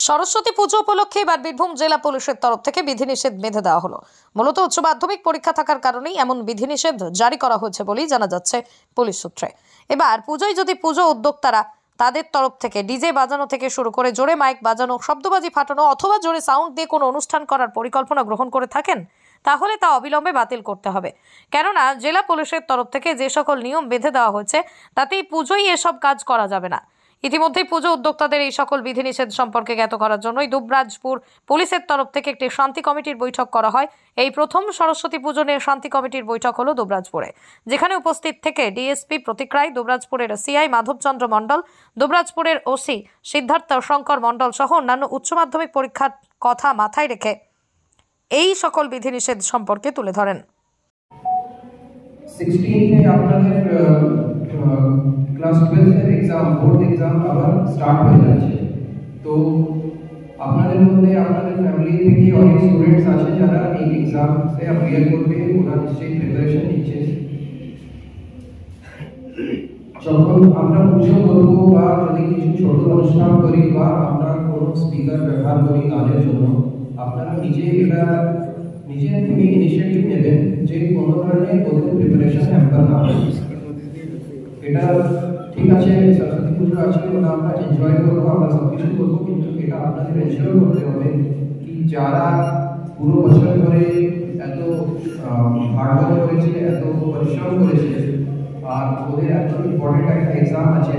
সরস্বতী পুজো উপলক্ষে এবার বীরভূম জেলা পুলিশের তরফ থেকে বিধিনিষেধ বেঁধে দেওয়া হলো। মূলত উচ্চ মাধ্যমিক পরীক্ষা থাকার কারণেই এমন বিধিনিষেধ জারি করা হয়েছে বলেই জানা যাচ্ছে পুলিশ সূত্রে। এবার পুজোয় যদি পুজো উদ্যোক্তারা তাদের তরফ থেকে ডিজে বাজানো থেকে শুরু করে জোরে মাইক বাজানো, শব্দবাজি ফাটানো অথবা জোরে সাউন্ড দিয়ে কোনো অনুষ্ঠান করার পরিকল্পনা গ্রহণ করে থাকেন, তাহলে তা অবিলম্বে বাতিল করতে হবে। কেননা জেলা পুলিশের তরফ থেকে যে সকল নিয়ম বেঁধে দেওয়া হয়েছে তাতেই পুজোয় এসব কাজ করা যাবে না। ইতিমধ্যেই পুজো উদ্যোক্তাদের এই সকল বিধিনিষেধ সম্পর্কে জ্ঞাত করার জন্যই দুবরাজপুর পুলিশের তরফ থেকে একটি শান্তি কমিটির বৈঠক করা হয়। এই প্রথম সরস্বতী পুজো নিয়ে শান্তি কমিটির বৈঠক হলো দুবরাজপুরে, যেখানে উপস্থিত থেকে ডিএসপি প্রতীক রায়, দুবরাজপুরের সিআই মাধবচন্দ্র মণ্ডল, দুবরাজপুরের ওসি সিদ্ধার্থ শঙ্কর মণ্ডল সহ অন্যান্য উচ্চ মাধ্যমিক পরীক্ষার কথা মাথায় রেখে এই সকল বিধিনিষেধ সম্পর্কে তুলে ধরেন। 16 আপনাদের ক্লাস 12 এর एग्जाम বোর্ড एग्जाम আবার স্টার্ট হয়ে যাচ্ছে। তো আপনাদের মধ্যে আপনাদের ফ্যামিলি থেকে অনেক স্টুডেন্টস আছে যারা এই एग्जाम से অ্যাপিয়ার করবে, ওরা নিশ্চয়ই প্রিপারেশন নিচ্ছে। যখন আমরা পুজো করবো বা যদি কিছু ছোট অনুষ্ঠান করি বা আমরা কোনো স্পিকার ব্যবহার করি গানের জন্য, আপনারা নিজে থেকে ইনিশিয়েটিভ নেবেন যে কোনো ধরনের ওদের প্রিপারেশন হ্যাম্পার না হয়। এটা ঠিক আছে, সরস্বতী পুজো আছে, ওটা আমরা এনজয় করবো, আমরা সব কিছু করবো, কিন্তু এটা আপনাদের এনশিওর করতে হবে কি যারা পুরো বছর ধরে এত হার্ডওয়ার্ক করেছে, এত পরিশ্রম করেছে, আর ওদের এত ইম্পর্টেন্ট একটা এক্সাম আছে,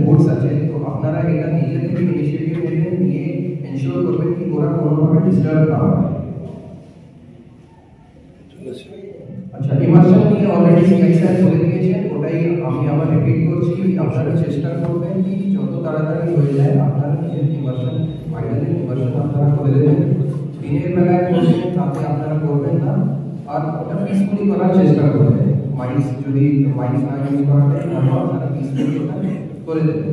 বোর্ডস আছে, তো আপনারা এটা নিজে থেকে ইনিশিয়েটিভ নেবেন, নিয়ে এনশিওর করবেন কি ওরা কোনোভাবে ডিস্টার্ব না হয়। আচ্ছা, ইমার্শন নিয়ে অলরেডি সিআই স্যার বলে দিয়েছেন, ওটাই আমি আবার রিপিট করছি। আপনারা চেষ্টা করবেন কি যত তাড়াতাড়ি হয়ে যায় আপনারা নিজের ইমার্শন, ফাইনালি ইমার্শন আপনারা করে দেবেন। দিনের বেলায় করবেন তাতে আপনারা করবেন না, আর ওটা পিসফুলি করার চেষ্টা করবেন। মাইন্ড যদি মাইন্ড না ইউজ করা যায় তাহলে আপনারা পিসফুলি ওটা করে দেবেন।